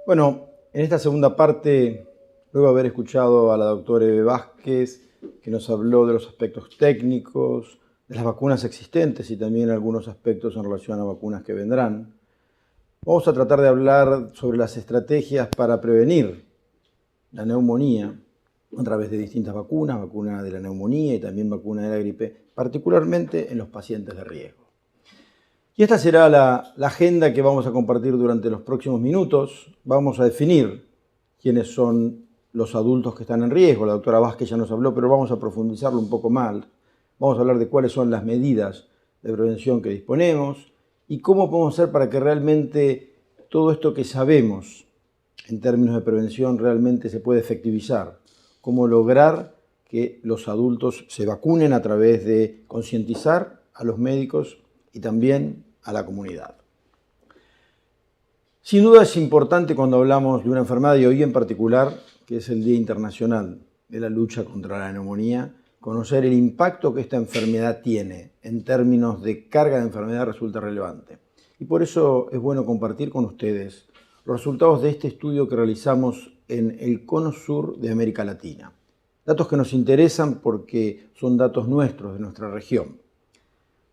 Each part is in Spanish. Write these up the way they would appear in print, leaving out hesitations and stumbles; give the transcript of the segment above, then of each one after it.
Bueno, en esta segunda parte, luego de haber escuchado a la doctora Eve Vázquez, que nos habló de los aspectos técnicos, de las vacunas existentes y también algunos aspectos en relación a vacunas que vendrán, vamos a tratar de hablar sobre las estrategias para prevenir la neumonía a través de distintas vacunas, vacuna de la neumonía y también vacuna de la gripe, particularmente en los pacientes de riesgo. Y esta será la agenda que vamos a compartir durante los próximos minutos. Vamos a definir quiénes son los adultos que están en riesgo. La doctora Vázquez ya nos habló, pero vamos a profundizarlo un poco más. Vamos a hablar de cuáles son las medidas de prevención que disponemos y cómo podemos hacer para que realmente todo esto que sabemos en términos de prevención realmente se pueda efectivizar. Cómo lograr que los adultos se vacunen a través de concientizar a los médicos y también a la comunidad. Sin duda es importante cuando hablamos de una enfermedad, y hoy en particular, que es el Día Internacional de la Lucha contra la Neumonía, conocer el impacto que esta enfermedad tiene en términos de carga de enfermedad resulta relevante. Y por eso es bueno compartir con ustedes los resultados de este estudio que realizamos en el Cono Sur de América Latina. Datos que nos interesan porque son datos nuestros, de nuestra región.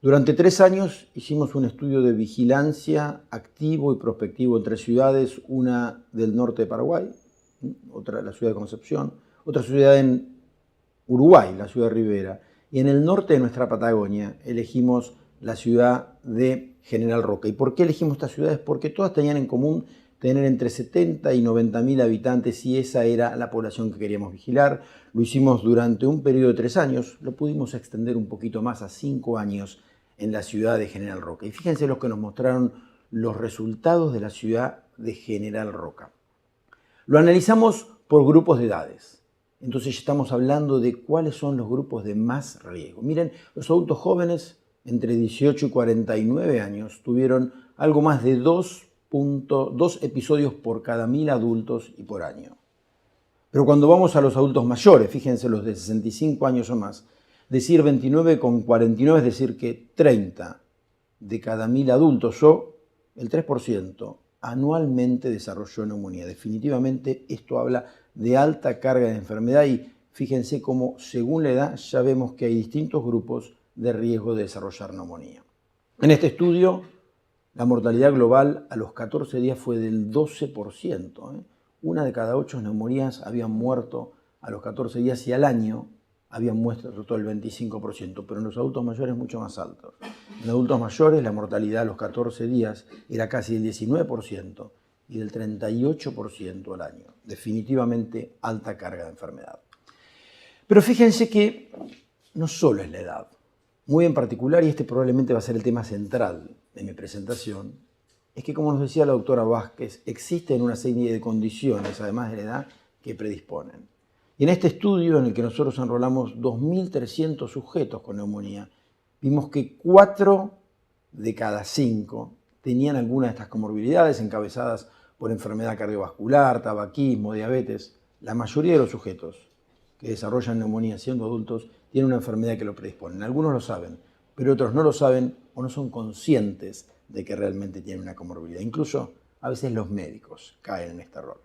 Durante 3 años hicimos un estudio de vigilancia activo y prospectivo en 3 ciudades, una del norte de Paraguay, otra la ciudad de Concepción, otra ciudad en Uruguay, la ciudad de Rivera, y en el norte de nuestra Patagonia elegimos la ciudad de General Roca. ¿Y por qué elegimos estas ciudades? Porque todas tenían en común tener entre 70 y 90 mil habitantes y esa era la población que queríamos vigilar. Lo hicimos durante un periodo de 3 años, lo pudimos extender un poquito más a 5 años en la ciudad de General Roca. Y fíjense los que nos mostraron los resultados de la ciudad de General Roca. Lo analizamos por grupos de edades. Entonces estamos hablando de cuáles son los grupos de más riesgo. Miren, los adultos jóvenes entre 18 y 49 años tuvieron algo más de 2 episodios por cada 1000 adultos y por año. Pero cuando vamos a los adultos mayores, fíjense los de 65 años o más, decir 29,49 es decir que 30 de cada 1000 adultos o el 3% anualmente desarrolló neumonía. Definitivamente esto habla de alta carga de enfermedad y fíjense cómo según la edad ya vemos que hay distintos grupos de riesgo de desarrollar neumonía. En este estudio la mortalidad global a los 14 días fue del 12%. Una de cada 8 neumonías habían muerto a los 14 días y al año habían muerto el 25%, pero en los adultos mayores mucho más alto. En adultos mayores la mortalidad a los 14 días era casi del 19% y del 38% al año. Definitivamente alta carga de enfermedad. Pero fíjense que no solo es la edad. Muy en particular, y este probablemente va a ser el tema central de mi presentación, es que como nos decía la doctora Vázquez, existen una serie de condiciones, además de la edad, que predisponen. Y en este estudio, en el que nosotros enrolamos 2.300 sujetos con neumonía, vimos que 4 de cada 5 tenían alguna de estas comorbilidades encabezadas por enfermedad cardiovascular, tabaquismo, diabetes. La mayoría de los sujetos que desarrollan neumonía siendo adultos tienen una enfermedad que lo predisponen. Algunos lo saben, pero otros no lo saben o no son conscientes de que realmente tienen una comorbilidad. Incluso a veces los médicos caen en este error.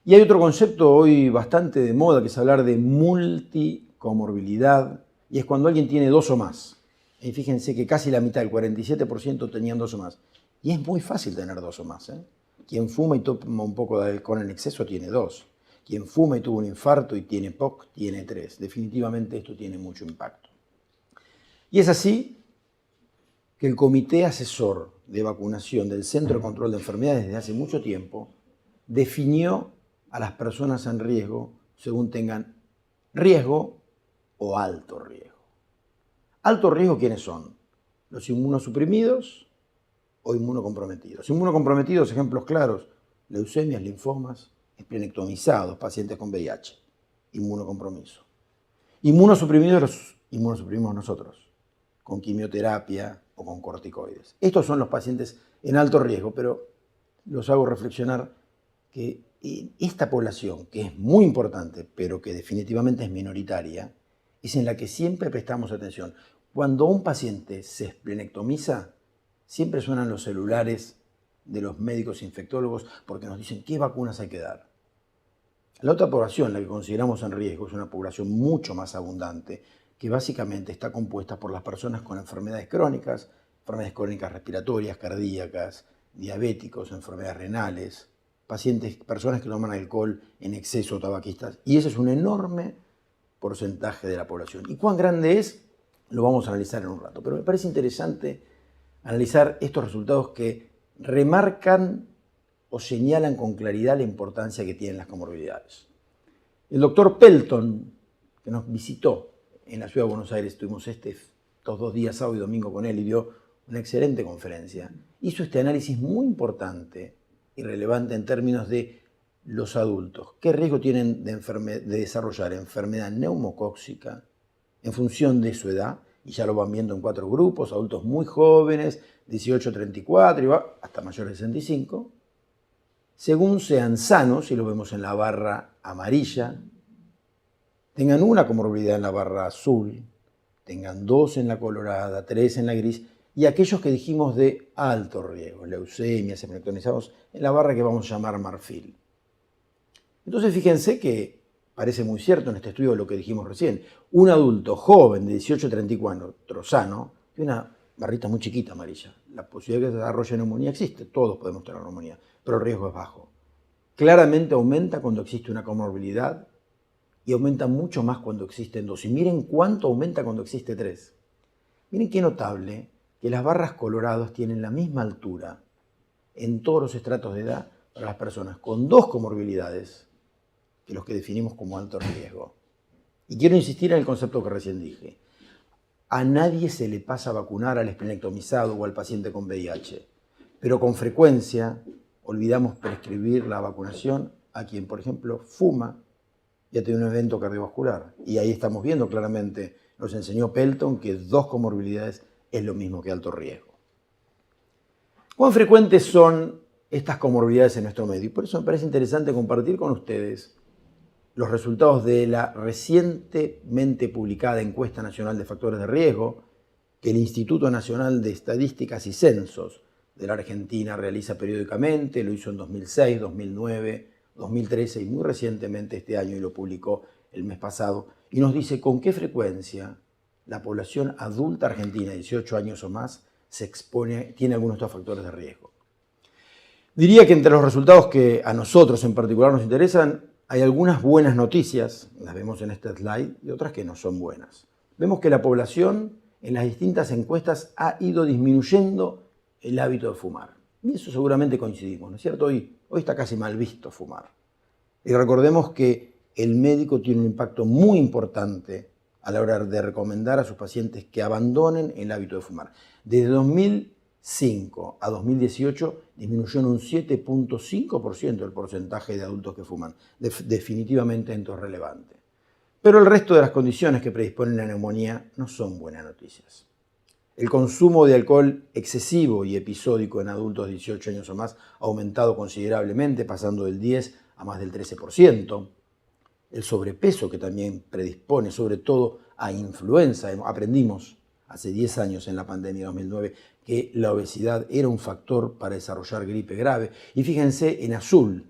Y hay otro concepto hoy bastante de moda, que es hablar de multicomorbilidad, y es cuando alguien tiene 2 o más. Y fíjense que casi la mitad, el 47%, tenían 2 o más. Y es muy fácil tener 2 o más. Quien fuma y toma un poco de alcohol en exceso tiene 2. Quien fuma y tuvo un infarto y tiene POC tiene 3. Definitivamente esto tiene mucho impacto. Y es así que el Comité Asesor de Vacunación del Centro de Control de Enfermedades desde hace mucho tiempo definió a las personas en riesgo según tengan riesgo o alto riesgo. Alto riesgo, ¿quiénes son? Los inmunosuprimidos o inmunocomprometidos. Inmunocomprometidos, ejemplos claros, leucemias, linfomas, esplenectomizados, pacientes con VIH, inmunocompromiso. Inmunosuprimidos los inmunosuprimimos nosotros, con quimioterapia o con corticoides. Estos son los pacientes en alto riesgo, pero los hago reflexionar que esta población, que es muy importante, pero que definitivamente es minoritaria, es en la que siempre prestamos atención. Cuando un paciente se esplenectomiza, siempre suenan los celulares de los médicos infectólogos porque nos dicen qué vacunas hay que dar. La otra población, la que consideramos en riesgo, es una población mucho más abundante, que básicamente está compuesta por las personas con enfermedades crónicas respiratorias, cardíacas, diabéticos, enfermedades renales, personas que toman alcohol en exceso, tabaquistas. Y ese es un enorme porcentaje de la población. ¿Y cuán grande es? Lo vamos a analizar en un rato. Pero me parece interesante analizar estos resultados que remarcan o señalan con claridad la importancia que tienen las comorbilidades. El doctor Pelton, que nos visitó en la ciudad de Buenos Aires, estuvimos estos 2 días, sábado y domingo, con él y dio una excelente conferencia. Hizo este análisis muy importante y relevante en términos de los adultos. ¿Qué riesgo tienen de desarrollar enfermedad neumocóxica en función de su edad? Y ya lo van viendo en 4 grupos: adultos muy jóvenes, 18 a 34 y va hasta mayores de 65. Según sean sanos, y lo vemos en la barra amarilla, tengan una comorbilidad en la barra azul, tengan 2 en la colorada, 3 en la gris, y aquellos que dijimos de alto riesgo, leucemias, hemocronizados, en la barra que vamos a llamar marfil. Entonces fíjense que parece muy cierto en este estudio lo que dijimos recién. Un adulto joven de 18 a 34, sano, tiene una barrita muy chiquita amarilla. La posibilidad de que desarrolle neumonía existe, todos podemos tener neumonía, pero el riesgo es bajo. Claramente aumenta cuando existe una comorbilidad y aumenta mucho más cuando existen 2. Y miren cuánto aumenta cuando existe 3. Miren qué notable que las barras coloradas tienen la misma altura en todos los estratos de edad para las personas con 2 comorbilidades que los que definimos como alto riesgo. Y quiero insistir en el concepto que recién dije. A nadie se le pasa a vacunar al esplenectomizado o al paciente con VIH, pero con frecuencia olvidamos prescribir la vacunación a quien, por ejemplo, fuma y ha tenido un evento cardiovascular. Y ahí estamos viendo claramente, nos enseñó Pelton, que 2 comorbilidades es lo mismo que alto riesgo. ¿Cuán frecuentes son estas comorbilidades en nuestro medio? Y por eso me parece interesante compartir con ustedes los resultados de la recientemente publicada Encuesta Nacional de Factores de Riesgo que el Instituto Nacional de Estadísticas y Censos de la Argentina realiza periódicamente. Lo hizo en 2006, 2009, 2013 y muy recientemente este año, y lo publicó el mes pasado, y nos dice con qué frecuencia la población adulta argentina de 18 años o más se expone, tiene algunos de estos factores de riesgo. Diría que entre los resultados que a nosotros en particular nos interesan, hay algunas buenas noticias, las vemos en este slide, y otras que no son buenas. Vemos que la población en las distintas encuestas ha ido disminuyendo el hábito de fumar. Y eso seguramente coincidimos, ¿no es cierto? Hoy está casi mal visto fumar. Y recordemos que el médico tiene un impacto muy importante a la hora de recomendar a sus pacientes que abandonen el hábito de fumar. Desde 2005 a 2018 disminuyó en un 7.5% el porcentaje de adultos que fuman. Definitivamente esto es relevante. Pero el resto de las condiciones que predisponen a neumonía no son buenas noticias. El consumo de alcohol excesivo y episódico en adultos de 18 años o más ha aumentado considerablemente, pasando del 10 a más del 13%. El sobrepeso, que también predispone sobre todo a influenza. Aprendimos hace 10 años en la pandemia de 2009 que la obesidad era un factor para desarrollar gripe grave. Y fíjense en azul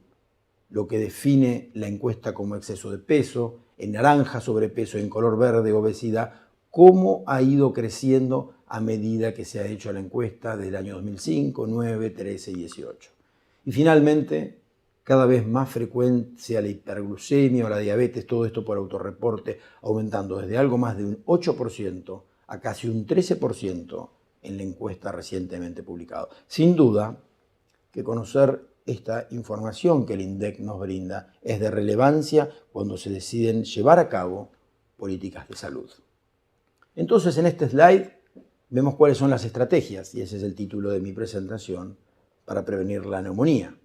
lo que define la encuesta como exceso de peso, en naranja sobrepeso, en color verde obesidad, cómo ha ido creciendo a medida que se ha hecho la encuesta del año 2005, 9, 13 y 18. Y finalmente, cada vez más frecuencia la hiperglucemia o la diabetes, todo esto por autorreporte, aumentando desde algo más de un 8% a casi un 13% en la encuesta recientemente publicada. Sin duda que conocer esta información que el INDEC nos brinda es de relevancia cuando se deciden llevar a cabo políticas de salud. Entonces, en este slide vemos cuáles son las estrategias, y ese es el título de mi presentación, para prevenir la neumonía.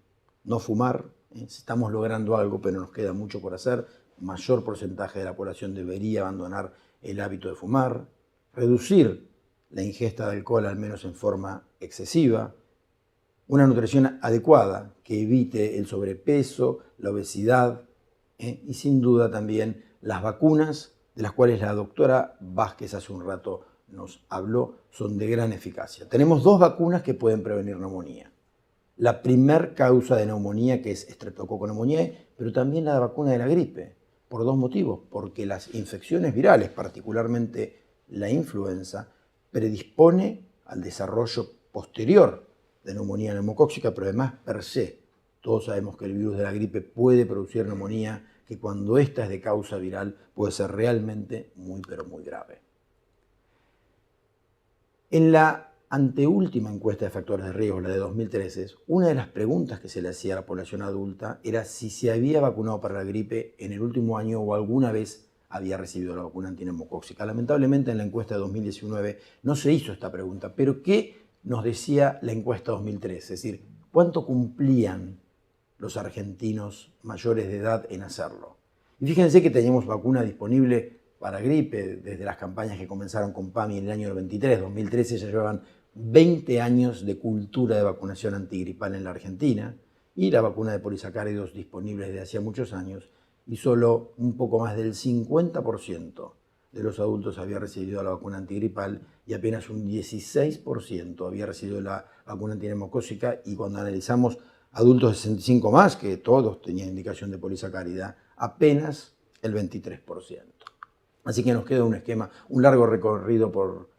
No fumar, estamos logrando algo, pero nos queda mucho por hacer. Un mayor porcentaje de la población debería abandonar el hábito de fumar. Reducir la ingesta de alcohol, al menos en forma excesiva. Una nutrición adecuada que evite el sobrepeso, la obesidad, y sin duda también las vacunas, de las cuales la doctora Vázquez hace un rato nos habló, son de gran eficacia. Tenemos 2 vacunas que pueden prevenir neumonía. la primer causa de neumonía, que es Streptococcus pneumoniae, pero también la vacuna de la gripe, por dos motivos. Porque las infecciones virales, particularmente la influenza, predispone al desarrollo posterior de neumonía neumocóxica, pero además per se. Todos sabemos que el virus de la gripe puede producir neumonía, que cuando esta es de causa viral puede ser realmente muy, pero muy grave. En la anteúltima encuesta de factores de riesgo, la de 2013, una de las preguntas que se le hacía a la población adulta era si se había vacunado para la gripe en el último año o alguna vez había recibido la vacuna antineumocóxica. Lamentablemente en la encuesta de 2019 no se hizo esta pregunta, pero ¿qué nos decía la encuesta 2013? Es decir, ¿cuánto cumplían los argentinos mayores de edad en hacerlo? Y fíjense que teníamos vacuna disponible para gripe desde las campañas que comenzaron con PAMI en el año 93, 2013 ya llevaban 20 años de cultura de vacunación antigripal en la Argentina y la vacuna de polisacáridos disponible desde hacía muchos años, y solo un poco más del 50% de los adultos había recibido la vacuna antigripal y apenas un 16% había recibido la vacuna antineumocócica, y cuando analizamos adultos de 65 más, que todos tenían indicación de polisacárida, apenas el 23%. Así que nos queda un esquema, un largo recorrido por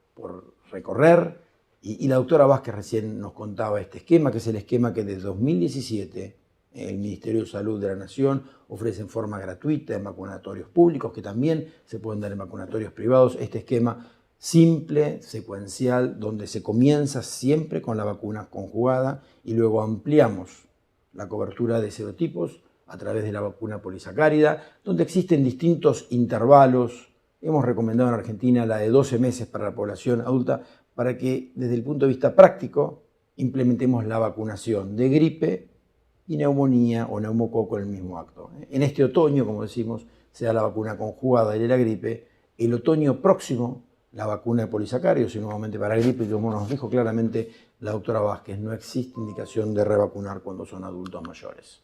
recorrer, y la doctora Vázquez recién nos contaba este esquema, que es el esquema que desde 2017 el Ministerio de Salud de la Nación ofrece en forma gratuita en vacunatorios públicos, que también se pueden dar en vacunatorios privados. Este esquema simple, secuencial, donde se comienza siempre con la vacuna conjugada y luego ampliamos la cobertura de serotipos a través de la vacuna polisacárida, donde existen distintos intervalos. Hemos recomendado en Argentina la de 12 meses para la población adulta, para que desde el punto de vista práctico implementemos la vacunación de gripe y neumonía o neumococo en el mismo acto. En este otoño, como decimos, se da la vacuna conjugada de la gripe. El otoño próximo, la vacuna de polisacáridos, y nuevamente para gripe, y como nos dijo claramente la doctora Vázquez, no existe indicación de revacunar cuando son adultos mayores.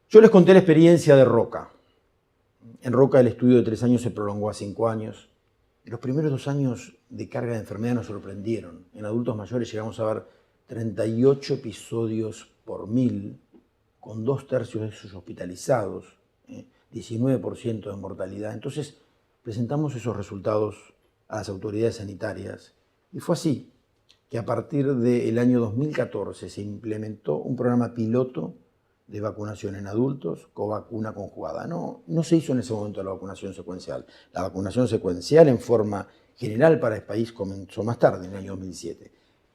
Yo les conté la experiencia de Roca. En Roca el estudio de 3 años se prolongó a 5 años. Los primeros 2 años de carga de enfermedad nos sorprendieron. En adultos mayores llegamos a ver 38 episodios por 1000, con 2/3 de esos hospitalizados, 19% de mortalidad. Entonces presentamos esos resultados a las autoridades sanitarias y fue así que a partir del año 2014 se implementó un programa piloto de vacunación en adultos con vacuna conjugada. No se hizo en ese momento la vacunación secuencial. La vacunación secuencial en forma general para el país comenzó más tarde, en el año 2007.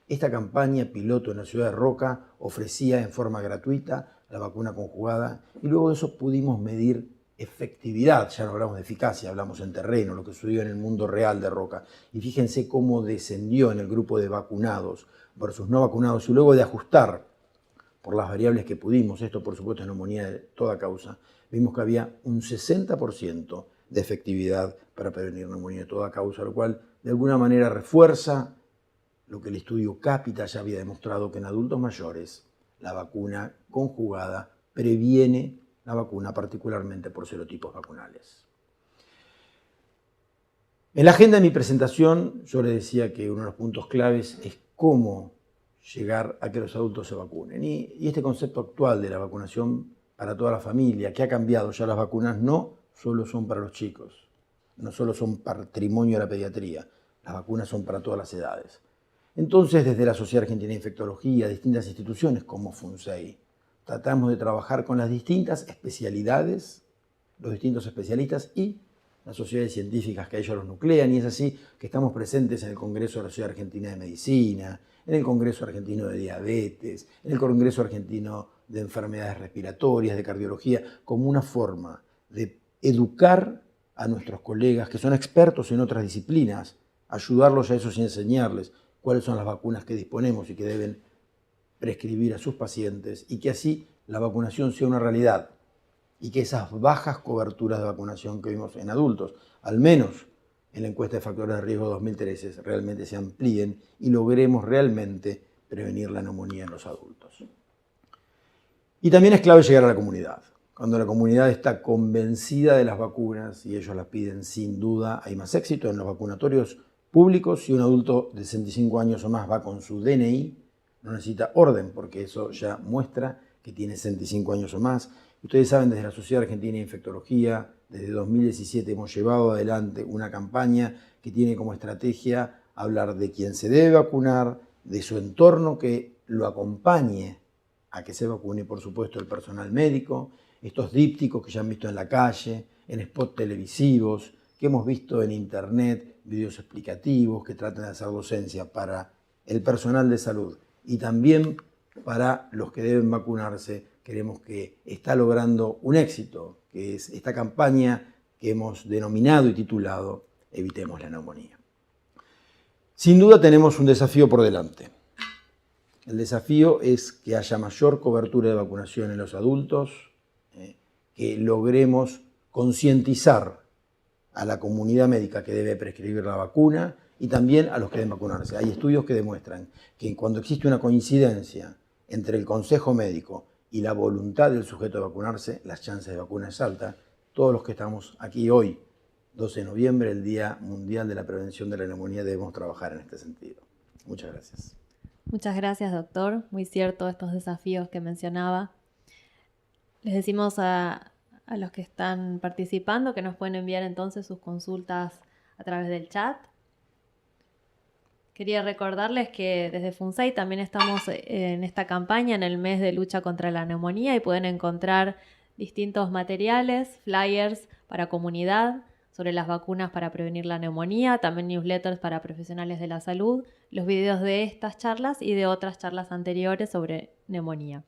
Esta campaña piloto en la ciudad de Roca ofrecía en forma gratuita la vacuna conjugada y luego de eso pudimos medir efectividad. Ya no hablamos de eficacia, hablamos en terreno, lo que sucedió en el mundo real de Roca. Y fíjense cómo descendió en el grupo de vacunados versus no vacunados, y luego de ajustar por las variables que pudimos, esto por supuesto es neumonía de toda causa, vimos que había un 60% de efectividad para prevenir neumonía de toda causa, lo cual de alguna manera refuerza lo que el estudio Capita ya había demostrado, que en adultos mayores la vacuna conjugada previene la vacuna, particularmente por serotipos vacunales. En la agenda de mi presentación yo les decía que uno de los puntos claves es cómo llegar a que los adultos se vacunen. Y este concepto actual de la vacunación para toda la familia, que ha cambiado, ya las vacunas no solo son para los chicos, no solo son patrimonio de la pediatría, las vacunas son para todas las edades. Entonces, desde la Sociedad Argentina de Infectología, distintas instituciones como FUNSEI, tratamos de trabajar con las distintas especialidades, los distintos especialistas y las sociedades científicas que a ellos los nuclean, y es así que estamos presentes en el Congreso de la Sociedad Argentina de Medicina, en el Congreso Argentino de Diabetes, en el Congreso Argentino de Enfermedades Respiratorias, de Cardiología, como una forma de educar a nuestros colegas que son expertos en otras disciplinas, ayudarlos a esos y enseñarles cuáles son las vacunas que disponemos y que deben prescribir a sus pacientes, y que así la vacunación sea una realidad y que esas bajas coberturas de vacunación que vimos en adultos, al menos en la encuesta de factores de riesgo 2013, realmente se amplíen y logremos realmente prevenir la neumonía en los adultos. Y también es clave llegar a la comunidad. Cuando la comunidad está convencida de las vacunas y ellos las piden, sin duda hay más éxito. En los vacunatorios públicos, si un adulto de 65 años o más va con su DNI, no necesita orden, porque eso ya muestra que tiene 65 años o más. Ustedes saben, desde la Sociedad Argentina de Infectología, desde 2017 hemos llevado adelante una campaña que tiene como estrategia hablar de quién se debe vacunar, de su entorno que lo acompañe a que se vacune, por supuesto, el personal médico, estos dípticos que ya han visto en la calle, en spots televisivos, que hemos visto en internet, videos explicativos que tratan de hacer docencia para el personal de salud y también para los que deben vacunarse. Creemos que está logrando un éxito, que es esta campaña que hemos denominado y titulado Evitemos la neumonía. Sin duda tenemos un desafío por delante. El desafío es que haya mayor cobertura de vacunación en los adultos, que logremos concientizar a la comunidad médica que debe prescribir la vacuna y también a los que deben vacunarse. Hay estudios que demuestran que cuando existe una coincidencia entre el consejo médico y la voluntad del sujeto de vacunarse, las chances de vacuna es alta. Todos los que estamos aquí hoy, 12 de noviembre, el Día Mundial de la Prevención de la Neumonía, debemos trabajar en este sentido. Muchas gracias. Muchas gracias, doctor. Muy cierto estos desafíos que mencionaba. Les decimos a los que están participando que nos pueden enviar entonces sus consultas a través del chat. Quería recordarles que desde FUNSAI también estamos en esta campaña en el mes de lucha contra la neumonía y pueden encontrar distintos materiales, flyers para comunidad sobre las vacunas para prevenir la neumonía, también newsletters para profesionales de la salud, los videos de estas charlas y de otras charlas anteriores sobre neumonía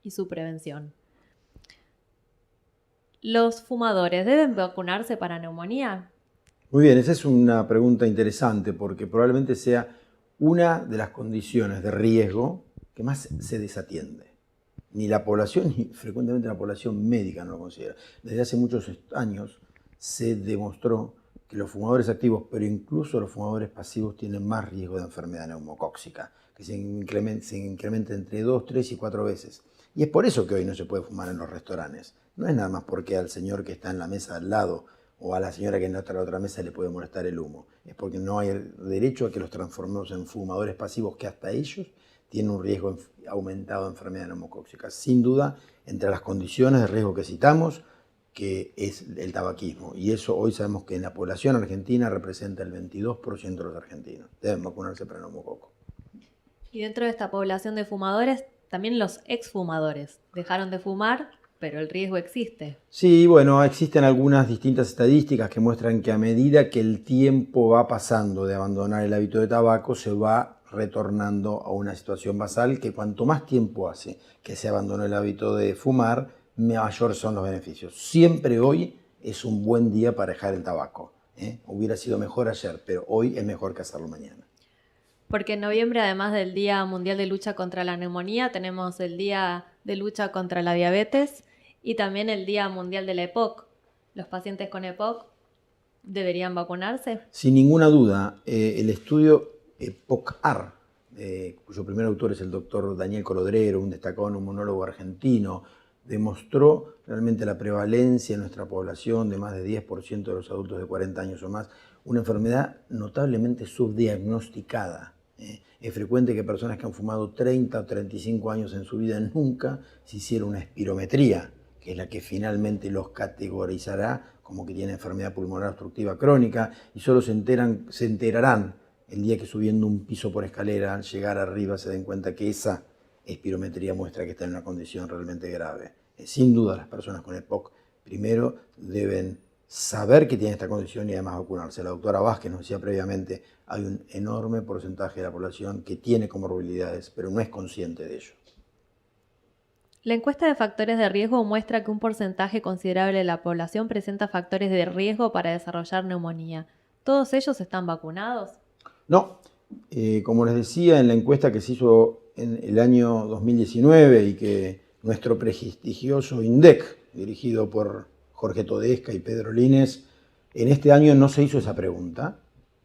y su prevención. ¿Los fumadores deben vacunarse para neumonía? Muy bien, esa es una pregunta interesante porque probablemente sea una de las condiciones de riesgo que más se desatiende. Ni la población, ni frecuentemente la población médica no lo considera. Desde hace muchos años se demostró que los fumadores activos, pero incluso los fumadores pasivos, tienen más riesgo de enfermedad neumocóxica, que se incrementa entre 2, 3 y 4 veces. Y es por eso que hoy no se puede fumar en los restaurantes. No es nada más porque al señor que está en la mesa al lado o a la señora que está en la otra mesa le puede molestar el humo. Es porque no hay derecho a que los transformemos en fumadores pasivos, que hasta ellos tienen un riesgo aumentado de enfermedad neumocóxica. Sin duda, entre las condiciones de riesgo que citamos, que es el tabaquismo. Y eso hoy sabemos que en la población argentina representa el 22% de los argentinos. Deben vacunarse para neumococo. Y dentro de esta población de fumadores, también los exfumadores dejaron de fumar, pero el riesgo existe. Sí, bueno, existen algunas distintas estadísticas que muestran que a medida que el tiempo va pasando de abandonar el hábito de tabaco, se va retornando a una situación basal que cuanto más tiempo hace que se abandonó el hábito de fumar, mayor son los beneficios. Siempre hoy es un buen día para dejar el tabaco. Hubiera sido mejor ayer, pero hoy es mejor que hacerlo mañana. Porque en noviembre, además del Día Mundial de Lucha contra la Neumonía, tenemos el Día de Lucha contra la Diabetes y también el Día Mundial de la EPOC. ¿Los pacientes con EPOC deberían vacunarse? Sin ninguna duda, el estudio EPOC-AR, cuyo primer autor es el doctor Daniel Colodrero, un destacado neumonólogo argentino, demostró realmente la prevalencia en nuestra población de más de 10% de los adultos de 40 años o más, una enfermedad notablemente subdiagnosticada. Es frecuente que personas que han fumado 30 o 35 años en su vida nunca se hicieron una espirometría, que es la que finalmente los categorizará como que tienen enfermedad pulmonar obstructiva crónica, y solo se enterarán el día que subiendo un piso por escalera, al llegar arriba, se den cuenta que esa espirometría muestra que está en una condición realmente grave. Sin duda, las personas con EPOC primero deben saber que tienen esta condición y además vacunarse. La doctora Vázquez nos decía previamente, hay un enorme porcentaje de la población que tiene comorbilidades, pero no es consciente de ello. La encuesta de factores de riesgo muestra que un porcentaje considerable de la población presenta factores de riesgo para desarrollar neumonía. ¿Todos ellos están vacunados? No. Como les decía, en la encuesta que se hizo en el año 2019 y que nuestro prestigioso INDEC, dirigido por Jorge Todesca y Pedro Lines, en este año no se hizo esa pregunta,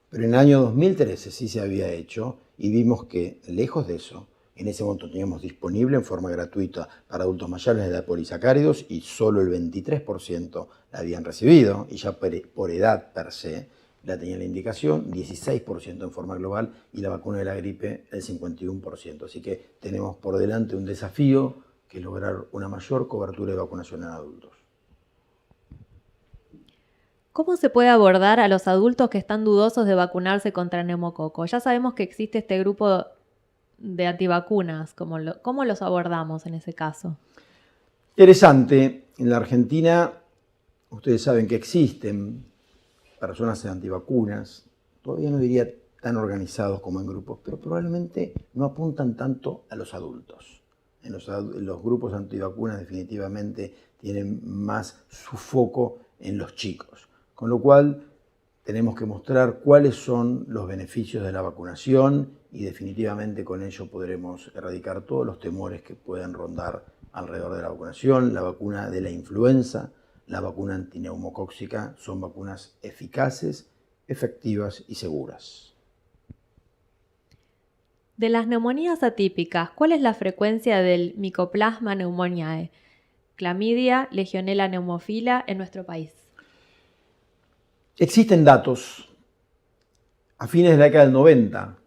pero en el año 2013 sí se había hecho y vimos que, lejos de eso, en ese momento teníamos disponible en forma gratuita para adultos mayores de polisacáridos y solo el 23% la habían recibido, y ya por edad per se, la tenía la indicación, 16% en forma global, y la vacuna de la gripe el 51%. Así que tenemos por delante un desafío que es lograr una mayor cobertura de vacunación en adultos. ¿Cómo se puede abordar a los adultos que están dudosos de vacunarse contra neumococo? Ya sabemos que existe este grupo de antivacunas. ¿Cómo los abordamos en ese caso? Interesante, en la Argentina ustedes saben que existen personas antivacunas, todavía no diría tan organizados como en grupos, pero probablemente no apuntan tanto a los adultos. En los grupos antivacunas definitivamente tienen más su foco en los chicos, con lo cual tenemos que mostrar cuáles son los beneficios de la vacunación y definitivamente con ello podremos erradicar todos los temores que puedan rondar alrededor de la vacunación. La vacuna de la influenza, la vacuna antineumocóxica son vacunas eficaces, efectivas y seguras. De las neumonías atípicas, ¿cuál es la frecuencia del Mycoplasma pneumoniae, clamidia, legionela pneumófila en nuestro país? Existen datos. A fines de la década del 90,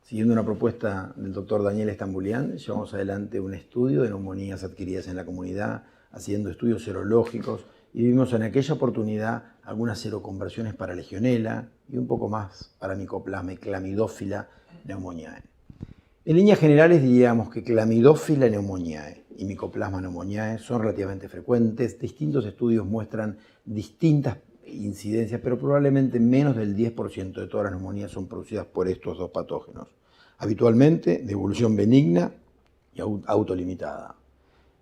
siguiendo una propuesta del doctor Daniel Estambulián, llevamos adelante un estudio de neumonías adquiridas en la comunidad, haciendo estudios serológicos, y vimos en aquella oportunidad algunas seroconversiones para legionela y un poco más para Mycoplasma y clamidófila pneumoniae. En líneas generales diríamos que clamidófila pneumoniae y Mycoplasma pneumoniae son relativamente frecuentes. Distintos estudios muestran distintas incidencias, pero probablemente menos del 10% de todas las neumonías son producidas por estos dos patógenos. Habitualmente de evolución benigna y autolimitada.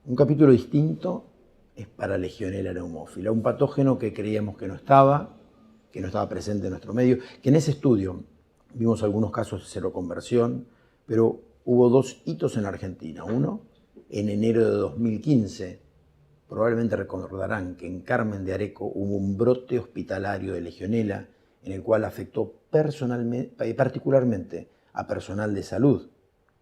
Un capítulo distinto es para legionela pneumófila, un patógeno que creíamos que no estaba presente en nuestro medio, que en ese estudio vimos algunos casos de seroconversión, pero hubo dos hitos en la Argentina. Uno, en enero de 2015, probablemente recordarán que en Carmen de Areco hubo un brote hospitalario de legionela en el cual afectó particularmente a personal de salud.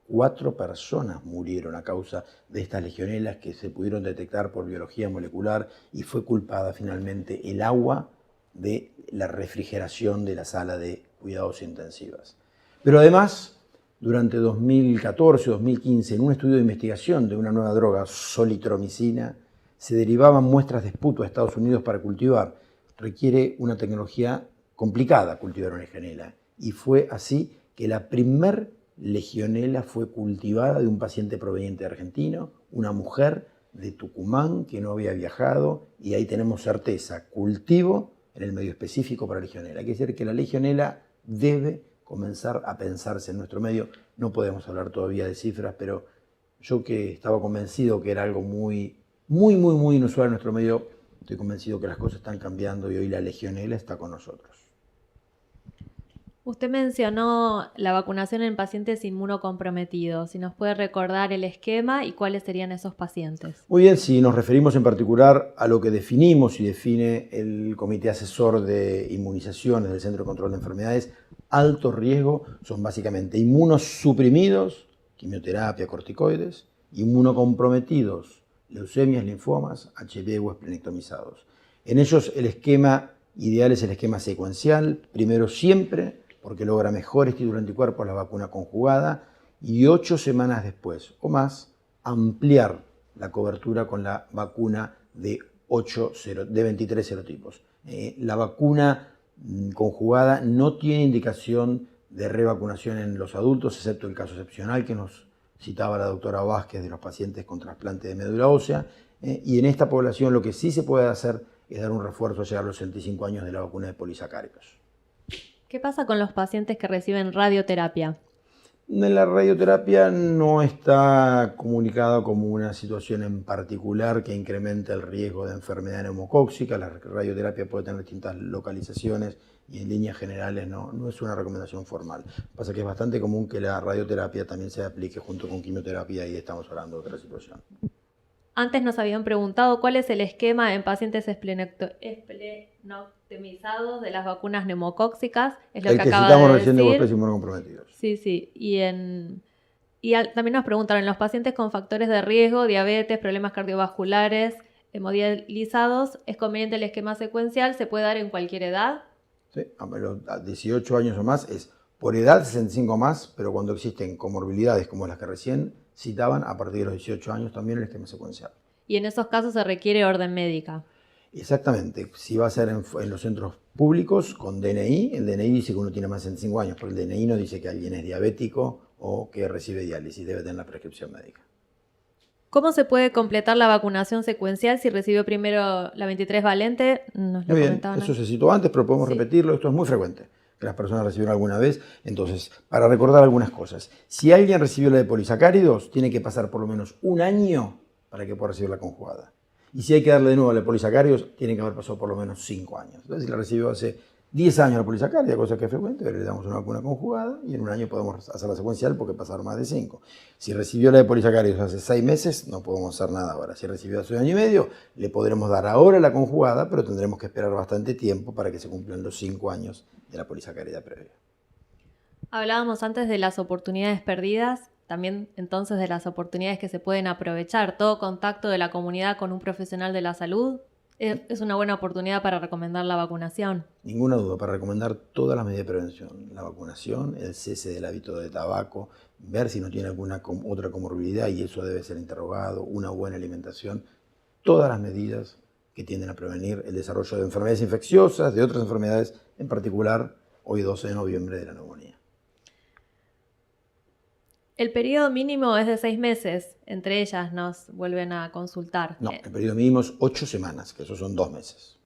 4 personas murieron a causa de estas legionelas que se pudieron detectar por biología molecular y fue culpada finalmente el agua de la refrigeración de la sala de cuidados intensivas. Pero además, durante 2014-2015, en un estudio de investigación de una nueva droga, solitromicina, se derivaban muestras de esputo a Estados Unidos para cultivar. Requiere una tecnología complicada cultivar una legionela. Y fue así que la primer legionela fue cultivada de un paciente proveniente argentino, una mujer de Tucumán que no había viajado, y ahí tenemos certeza, cultivo en el medio específico para legionela. Quiere decir que la legionela debe comenzar a pensarse en nuestro medio. No podemos hablar todavía de cifras, pero yo que estaba convencido que era algo muy inusual en nuestro medio, estoy convencido que las cosas están cambiando y hoy la legionela está con nosotros. Usted mencionó la vacunación en pacientes inmunocomprometidos. Si nos puede recordar el esquema y cuáles serían esos pacientes. Muy bien, si nos referimos en particular a lo que definimos y define el Comité Asesor de Inmunizaciones del Centro de Control de Enfermedades, alto riesgo son básicamente inmunosuprimidos, quimioterapia, corticoides, inmunocomprometidos, leucemias, linfomas, HIV o esplenectomizados. En ellos el esquema ideal es el esquema secuencial, primero siempre, porque logra mejores títulos de anticuerpos la vacuna conjugada, y 8 semanas después o más ampliar la cobertura con la vacuna de 23 serotipos. La vacuna conjugada no tiene indicación de revacunación en los adultos, excepto el caso excepcional que nos citaba la doctora Vázquez de los pacientes con trasplante de médula ósea, y en esta población lo que sí se puede hacer es dar un refuerzo a llegar a los 65 años de la vacuna de polisacáridos. ¿Qué pasa con los pacientes que reciben radioterapia? La radioterapia no está comunicada como una situación en particular que incremente el riesgo de enfermedad neumocóxica. La radioterapia puede tener distintas localizaciones y en líneas generales no es una recomendación formal. Pasa que es bastante común que la radioterapia también se aplique junto con quimioterapia y estamos hablando de otra situación. Antes nos habían preguntado cuál es el esquema en pacientes esplenectomizados de las vacunas neumocóxicas. Es lo el que que acaba citamos de recién de decir. huéspedes inmunocomprometidos. Sí. También nos preguntaron, ¿en los pacientes con factores de riesgo, diabetes, problemas cardiovasculares, hemodializados, es conveniente el esquema secuencial? ¿Se puede dar en cualquier edad? ¿sí? A 18 años o más es por edad 65 más, pero cuando existen comorbilidades como las que recién citaban, a partir de los 18 años también el esquema secuencial. Y en esos casos se requiere orden médica. Exactamente. Si va a ser en los centros públicos con DNI, el DNI dice que uno tiene más de 65 años, pero el DNI no dice que alguien es diabético o que recibe diálisis, debe tener la prescripción médica. ¿Cómo se puede completar la vacunación secuencial si recibió primero la 23 valente? Nos lo Muy bien, comentaban eso antes. se citó antes, pero podemos repetirlo, esto es muy frecuente, que las personas recibieron alguna vez. Entonces, para recordar algunas cosas, si alguien recibió la de polisacáridos, tiene que pasar por lo menos un año para que pueda recibir la conjugada. Y si hay que darle de nuevo la de polisacáridos, tiene que haber pasado por lo menos 5 años. Entonces, si la recibió hace 10 años la polisacárida, cosa que es frecuente, le damos una vacuna conjugada y en un año podemos hacer la secuencial porque pasaron más de 5. Si recibió la de polisacáridos hace 6 meses, no podemos hacer nada ahora. Si recibió hace 1 año y medio, le podremos dar ahora la conjugada, pero tendremos que esperar bastante tiempo para que se cumplan los 5 años de la polisacárida previa. Hablábamos antes de las oportunidades perdidas, también entonces de las oportunidades que se pueden aprovechar. Todo contacto de la comunidad con un profesional de la salud es una buena oportunidad para recomendar la vacunación. Ninguna duda, para recomendar todas las medidas de prevención, la vacunación, el cese del hábito de tabaco, ver si no tiene alguna otra comorbilidad y eso debe ser interrogado, una buena alimentación, todas las medidas que tienden a prevenir el desarrollo de enfermedades infecciosas, de otras enfermedades, en particular hoy 12 de noviembre de la neumonía. El periodo mínimo es de 6 meses, entre ellas nos vuelven a consultar. No, el periodo mínimo es 8 semanas, que eso son 2 meses.